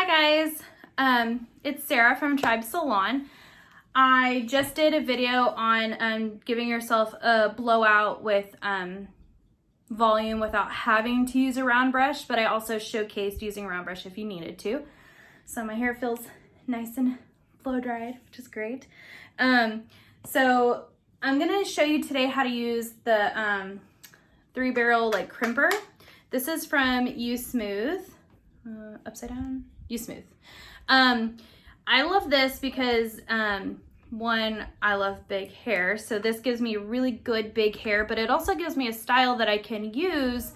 guys, it's Sarah from Tribe Salon. I just did a video on giving yourself a blowout with volume without having to use a round brush, but I also showcased using a round brush if you needed to. So my hair feels nice and blow dried, which is great. So I'm gonna show you today how to use the 3-barrel like crimper. This is from You Smooth. Upside down, You Smooth. I love this because one, I love big hair, so this gives me really good big hair, but it also gives me a style that I can use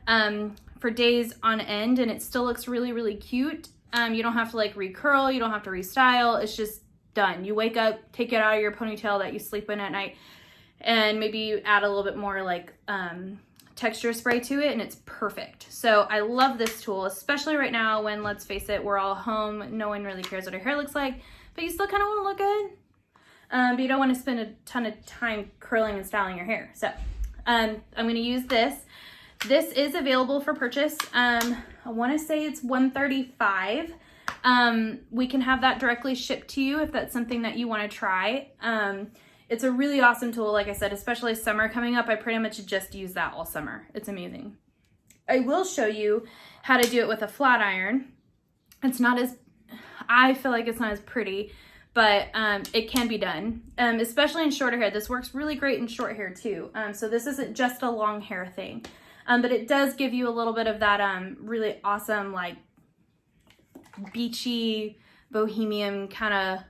for days on end, and it still looks really cute. You don't have to like recurl, you don't have to restyle, it's just done. You wake up, take it out of your ponytail that you sleep in at night, and maybe you add a little bit more like texture spray to it, and it's perfect. So I love this tool, especially right now when, let's face it, we're all home. No one really cares what our hair looks like, but you still kind of want to look good. But you don't want to spend a ton of time curling and styling your hair. So I'm going to use this. This is available for purchase. I want to say it's $135. We can have that directly shipped to you if that's something that you want to try. It's a really awesome tool, like I said, especially summer coming up. I pretty much just use that all summer. It's amazing. I will show you how to do it with a flat iron. It's not as, I feel like it's not as pretty, but it can be done, especially in shorter hair. This works really great in short hair too. So this isn't just a long hair thing, but it does give you a little bit of that really awesome, like beachy, bohemian kind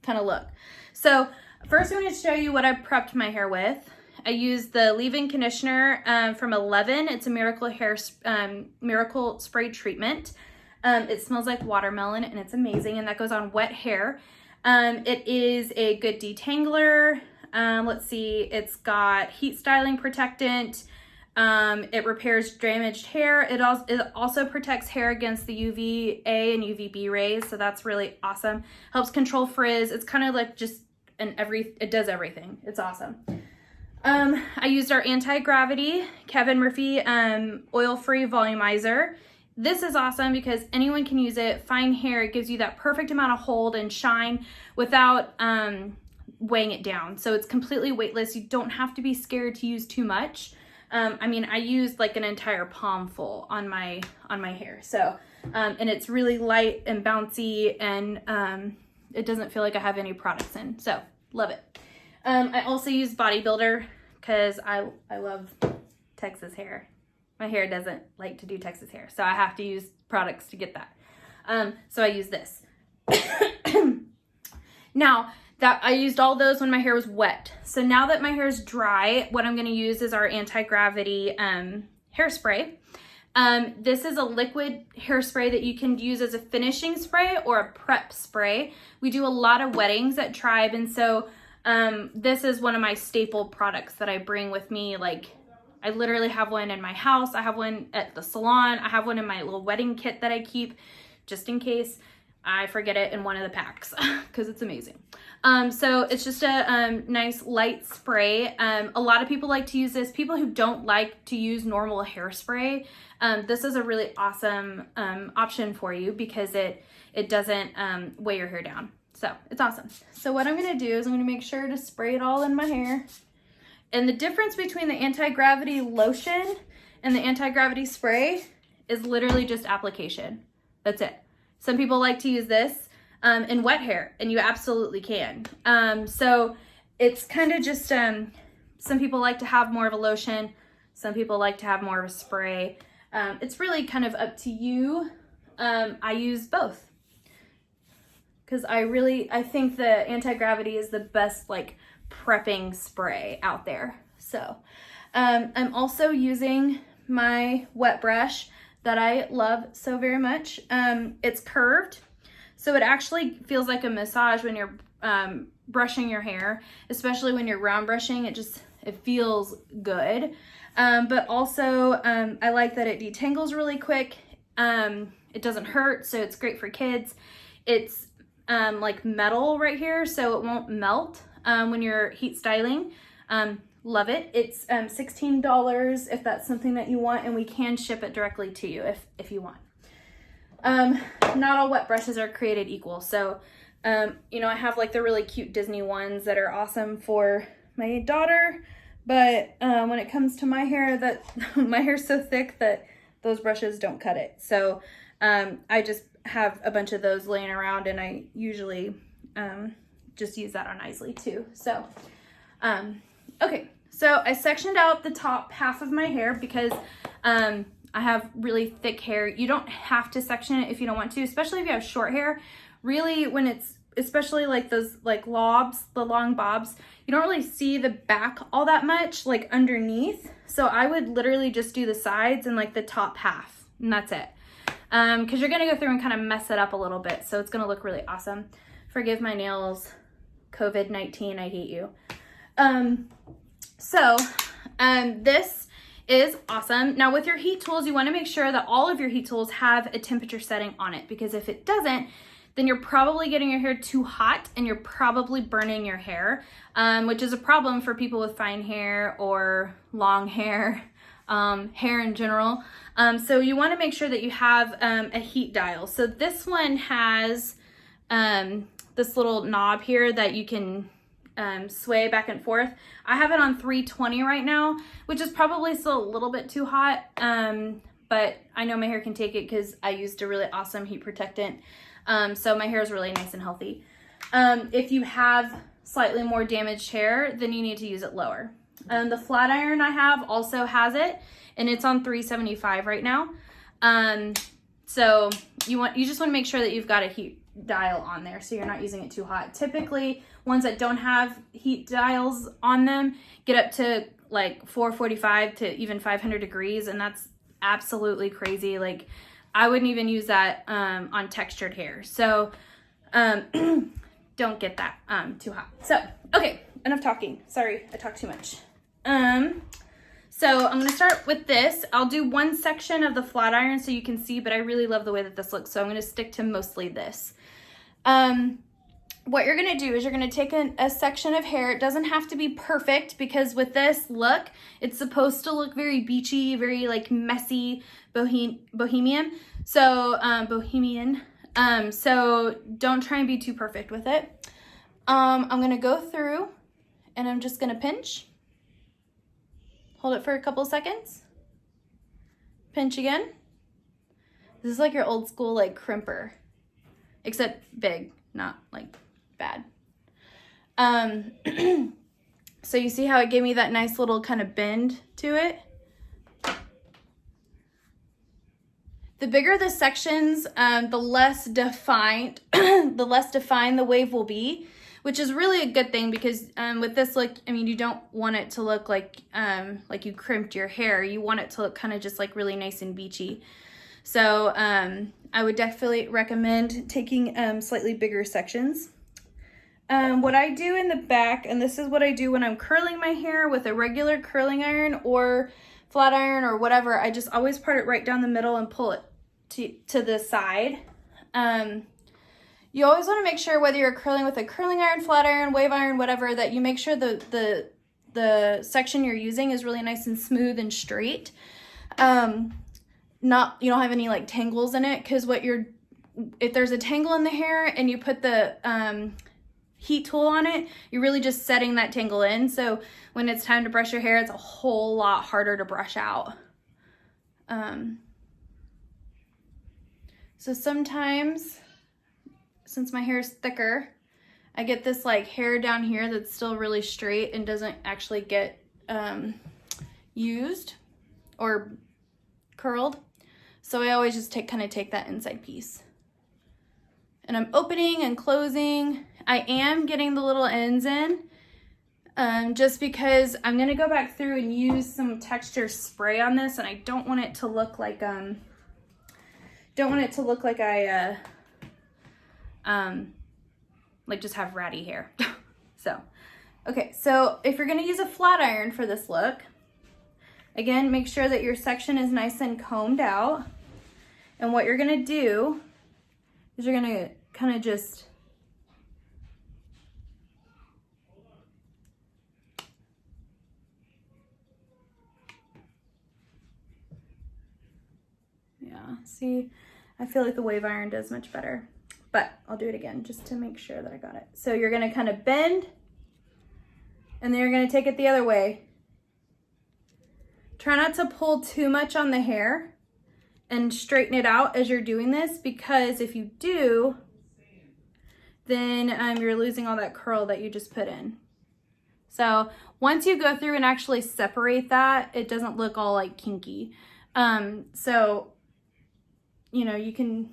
of look. So first, I'm going to show you what I prepped my hair with. I used the leave-in conditioner from 11. It's a miracle spray treatment. It smells like watermelon and it's amazing, and that goes on wet hair. It is a good detangler. Let's see, it's got heat styling protectant. It repairs damaged hair. It also protects hair against the UVA and UVB rays, so that's really awesome. Helps control frizz. It's kind of like just it does everything. It's awesome. I used our anti-gravity Kevin Murphy oil-free volumizer. This is awesome because anyone can use it. Fine hair, it gives you that perfect amount of hold and shine without weighing it down. So it's completely weightless. You don't have to be scared to use too much. I mean, I used like an entire palm full on my hair. So, and it's really light and bouncy, and it doesn't feel like I have any products in. So love it. I also use Bodybuilder because I love Texas hair. My hair doesn't like to do Texas hair, so I have to use products to get that. So I use this. Now that I used all those when my hair was wet. So now that my hair is dry, what I'm going to use is our anti-gravity hairspray. This is a liquid hairspray that you can use as a finishing spray or a prep spray. We do a lot of weddings at Tribe, and so this is one of my staple products that I bring with me. Like, I literally have one in my house. I have one at the salon. I have one in my little wedding kit that I keep just in case I forget it in one of the packs because it's amazing. So it's just a nice light spray. A lot of people like to use this. People who don't like to use normal hairspray, this is a really awesome option for you because it doesn't weigh your hair down. So it's awesome. So what I'm going to do is I'm going to make sure to spray it all in my hair. And the difference between the anti-gravity lotion and the anti-gravity spray is literally just application. That's it. Some people like to use this in wet hair, and you absolutely can. So it's kind of just, some people like to have more of a lotion. Some people like to have more of a spray. It's really kind of up to you. I use both because I think the anti-gravity is the best like prepping spray out there. So I'm also using my wet brush that I love so very much. It's curved, so it actually feels like a massage when you're brushing your hair, especially when you're round brushing. It feels good. But also I like that it detangles really quick. It doesn't hurt, so it's great for kids. It's like metal right here, so it won't melt when you're heat styling. Love it. It's $16 if that's something that you want, and we can ship it directly to you if you want. Not all wet brushes are created equal. So, you know, I have like the really cute Disney ones that are awesome for my daughter. But when it comes to my hair, that my hair's so thick that those brushes don't cut it. So I just have a bunch of those laying around, and I usually just use that on Isley too. So, okay. So I sectioned out the top half of my hair because I have really thick hair. You don't have to section it if you don't want to, especially if you have short hair. Really, when it's, especially like those like lobs, the long bobs, you don't really see the back all that much like underneath. So I would literally just do the sides and like the top half, and that's it. Because you're gonna go through and kind of mess it up a little bit, so it's gonna look really awesome. Forgive my nails, COVID-19, I hate you. This is awesome. Now with your heat tools, you want to make sure that all of your heat tools have a temperature setting on it, because if it doesn't, then you're probably getting your hair too hot and you're probably burning your hair, which is a problem for people with fine hair or long hair, hair in general. So you want to make sure that you have a heat dial. So this one has this little knob here that you can sway back and forth. I have it on 320 right now, which is probably still a little bit too hot, but I know my hair can take it because I used a really awesome heat protectant. So my hair is really nice and healthy. If you have slightly more damaged hair, then you need to use it lower. The flat iron I have also has it, and it's on 375 right now. So you just want to make sure that you've got a heat dial on there so you're not using it too hot. Typically, ones that don't have heat dials on them get up to like 445 to even 500 degrees, and that's absolutely crazy. Like, I wouldn't even use that on textured hair. So don't get that too hot. So, okay, enough talking. Sorry, I talked too much. So I'm gonna start with this. I'll do one section of the flat iron so you can see, but I really love the way that this looks, so I'm gonna stick to mostly this. What you're gonna do is you're gonna take a section of hair. It doesn't have to be perfect, because with this look, it's supposed to look very beachy, very like messy, bohemian. So, so don't try and be too perfect with it. I'm gonna go through and I'm just gonna pinch. Hold it for a couple seconds. Pinch again. This is like your old school like crimper, except big, not like bad. So you see how it gave me that nice little kind of bend to it? The bigger the sections, the less defined the wave will be, which is really a good thing, because with this look, I mean, you don't want it to look like you crimped your hair. You want it to look kind of just like really nice and beachy. So I would definitely recommend taking slightly bigger sections. What I do in the back, and this is what I do when I'm curling my hair with a regular curling iron or flat iron or whatever, I just always part it right down the middle and pull it to the side. You always want to make sure, whether you're curling with a curling iron, flat iron, wave iron, whatever, that you make sure the section you're using is really nice and smooth and straight. You don't have any like tangles in it, because if there's a tangle in the hair and you put the heat tool on it, you're really just setting that tangle in. So when it's time to brush your hair, it's a whole lot harder to brush out. So sometimes, since my hair is thicker, I get this like hair down here that's still really straight and doesn't actually get used or curled. So I always just take that inside piece. And I'm opening and closing. I am getting the little ends in, just because I'm gonna go back through and use some texture spray on this, and I don't want it to look like I like just have ratty hair. So, okay, so if you're gonna use a flat iron for this look, again, make sure that your section is nice and combed out. And what you're gonna do is you're gonna kind of just see, I feel like the wave iron does much better, but I'll do it again just to make sure that I got it. So you're gonna kind of bend, and then you're gonna take it the other way. Try not to pull too much on the hair and straighten it out as you're doing this, because if you do, then you're losing all that curl that you just put in. So once you go through and actually separate that, it doesn't look all like kinky. So, you know, you can,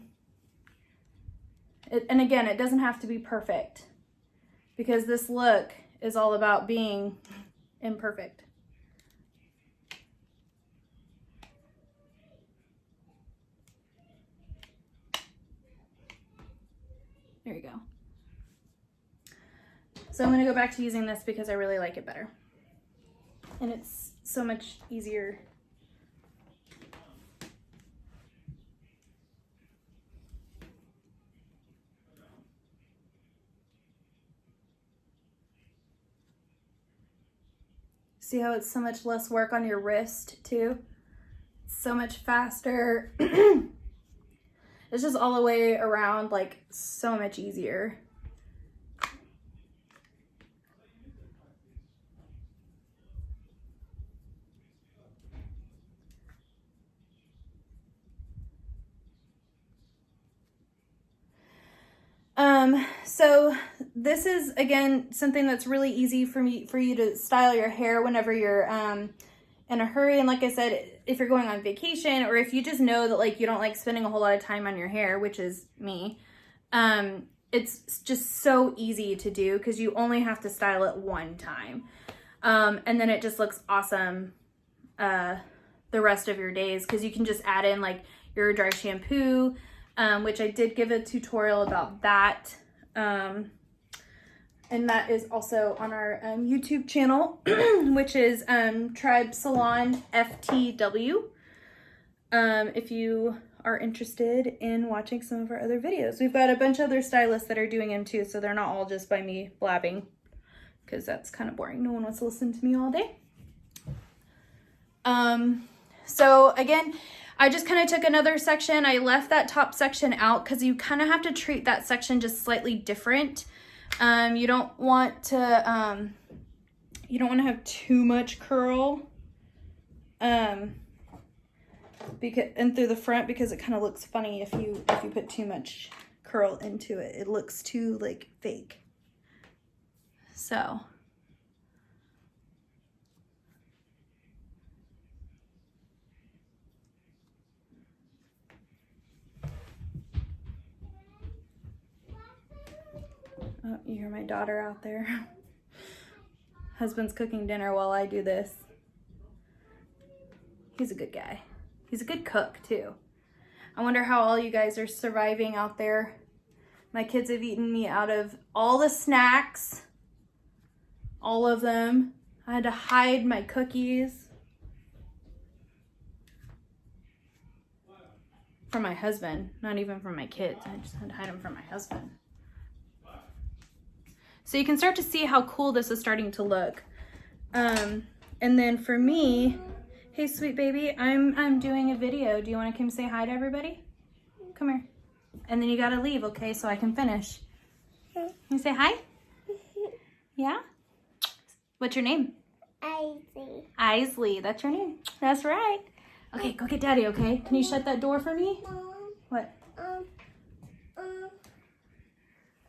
and again, it doesn't have to be perfect, because this look is all about being imperfect. There you go. So I'm going to go back to using this because I really like it better. And it's so much easier. See how it's so much less work on your wrist too? So much faster. It's just all the way around, like, so much easier. So this is, again, something that's really easy for you to style your hair whenever you're in a hurry. And like I said, if you're going on vacation, or if you just know that, like, you don't like spending a whole lot of time on your hair, which is me, it's just so easy to do because you only have to style it one time. And then it just looks awesome the rest of your days, because you can just add in like your dry shampoo, which I did give a tutorial about that. And that is also on our YouTube channel, which is Tribe Salon FTW. If you are interested in watching some of our other videos. We've got a bunch of other stylists that are doing them too, so they're not all just by me blabbing, because that's kind of boring. No one wants to listen to me all day. So again, I just kind of took another section. I left that top section out because you kind of have to treat that section just slightly different. You don't want to have too much curl, because, and through the front, because it kind of looks funny if you put too much curl into it. It looks too like fake. So. Oh, you hear my daughter out there. Husband's cooking dinner while I do this. He's a good guy. He's a good cook too. I wonder how all you guys are surviving out there. My kids have eaten me out of all the snacks. All of them. I had to hide my cookies from my husband. Not even from my kids. I just had to hide them from my husband. So you can start to see how cool this is starting to look. And then for me, hey sweet baby, I'm doing a video. Do you want to come say hi to everybody? Come here. And then you gotta leave, okay, so I can finish. You say hi? Yeah? What's your name? Isley. Isley, that's your name. That's right. Okay, go get daddy, okay? Can you shut that door for me? What?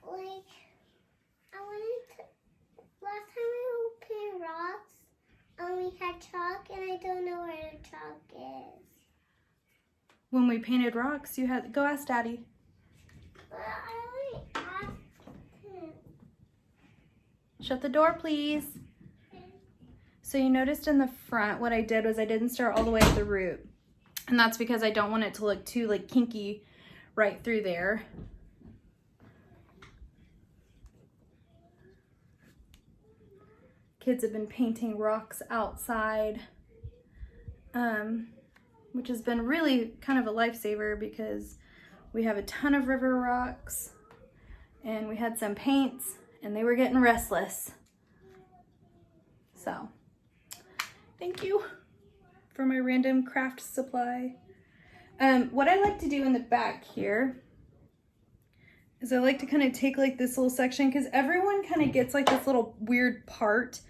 Like, I wanted to, last time we painted rocks, we had chalk, and I don't know where the chalk is. When we painted rocks, you had, go ask daddy. But I already asked him. Shut the door, please. So you noticed in the front, what I did was I didn't start all the way at the root. And that's because I don't want it to look too like kinky right through there. Kids have been painting rocks outside, which has been really kind of a lifesaver because we have a ton of river rocks and we had some paints and they were getting restless. So, thank you for my random craft supply. What I like to do in the back here is I like to kind of take like this little section, because everyone kind of gets like this little weird part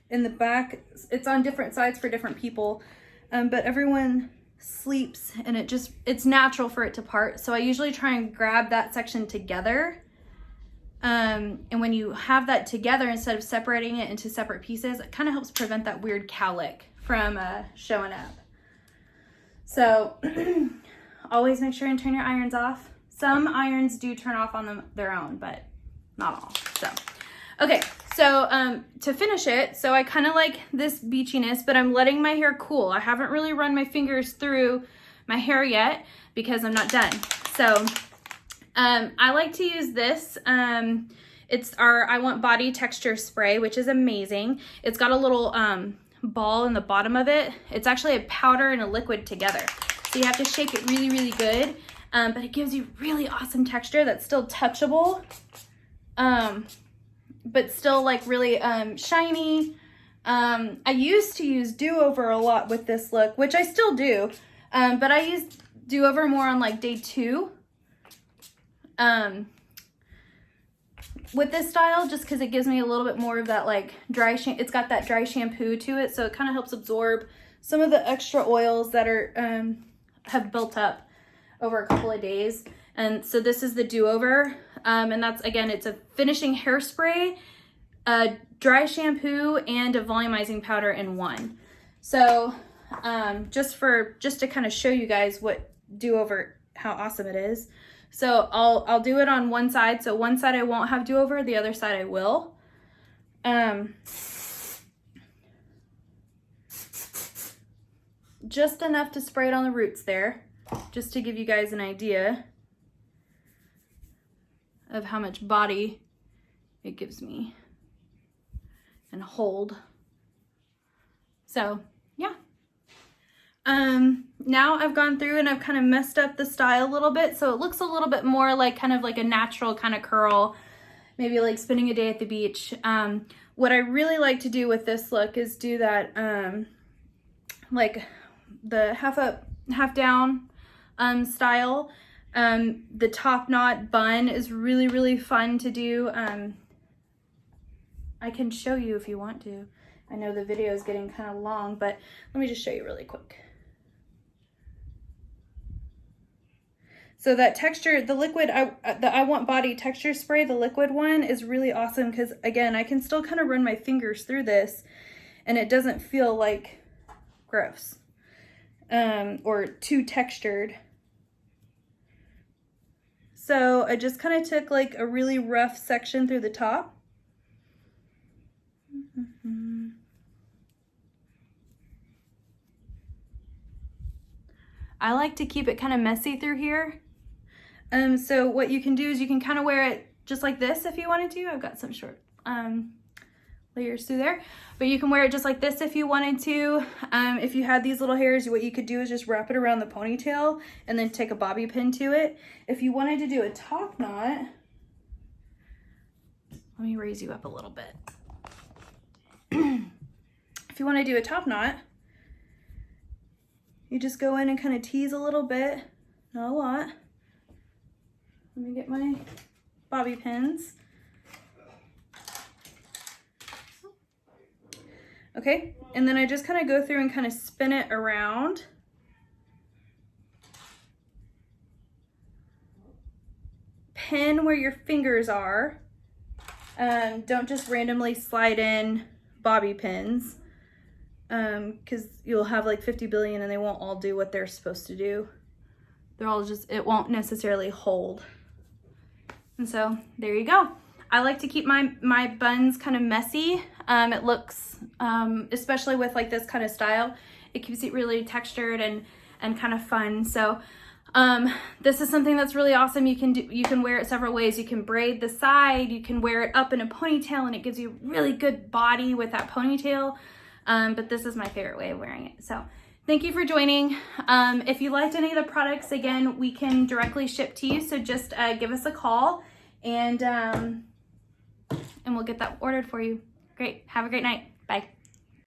in the back. It's on different sides for different people, but everyone sleeps and it's natural for it to part. So I usually try and grab that section together. And when you have that together, instead of separating it into separate pieces, it kind of helps prevent that weird cowlick from showing up. So always make sure and turn your irons off. Some irons do turn off on their own, but not all. So, okay. So to finish it, so I kind of like this beachiness, but I'm letting my hair cool. I haven't really run my fingers through my hair yet because I'm not done. So I like to use this. It's our I Want Body Texture Spray, which is amazing. It's got a little ball in the bottom of it. It's actually a powder and a liquid together. So you have to shake it really, really good. But it gives you really awesome texture that's still touchable. But still like really shiny. I used to use do-over a lot with this look, which I still do. But I use do-over more on like day 2. With this style, just because it gives me a little bit more of that like dry it's got that dry shampoo to it, so it kind of helps absorb some of the extra oils that are have built up over a couple of days. And so this is the do-over, and that's, again, it's a finishing hairspray, a dry shampoo, and a volumizing powder in one. So just to kind of show you guys what do-over, how awesome it is. So I'll do it on one side. So one side I won't have do-over, the other side I will. Just enough to spray it on the roots there, just to give you guys an idea of how much body it gives me and hold. So yeah. Now I've gone through and I've kind of messed up the style a little bit, so it looks a little bit more like kind of like a natural kind of curl, maybe like spending a day at the beach. What I really like to do with this look is do that like the half up, half down style. The top knot bun is really, really fun to do. I can show you if you want to. I know the video is getting kind of long, but let me just show you really quick. So that texture, the liquid, the I Want Body Texture Spray, the liquid one, is really awesome because, again, I can still kind of run my fingers through this and it doesn't feel like gross or too textured. So I just kind of took like a really rough section through the top. I like to keep it kind of messy through here. So what you can do is you can kind of wear it just like this if you wanted to. I've got some short layers through there, but you can wear it just like this if you wanted to. If you had these little hairs, what you could do is just wrap it around the ponytail and then take a bobby pin to it. If you wanted to do a top knot, let me raise you up a little bit. If you want to do a top knot, you just go in and kind of tease a little bit, not a lot. Let me get my bobby pins. Okay, and then I just kind of go through and kind of spin it around. Pin where your fingers are. Don't just randomly slide in bobby pins, because you'll have like 50 billion and they won't all do what they're supposed to do. They're all just, it won't necessarily hold. And so there you go. I like to keep my buns kind of messy. It looks, especially with like this kind of style, it keeps it really textured and kind of fun. So this is something that's really awesome. You can wear it several ways. You can braid the side, you can wear it up in a ponytail and it gives you really good body with that ponytail. But this is my favorite way of wearing it. So thank you for joining. If you liked any of the products, again, we can directly ship to you. So just give us a call and we'll get that ordered for you. Great. Have a great night. Bye.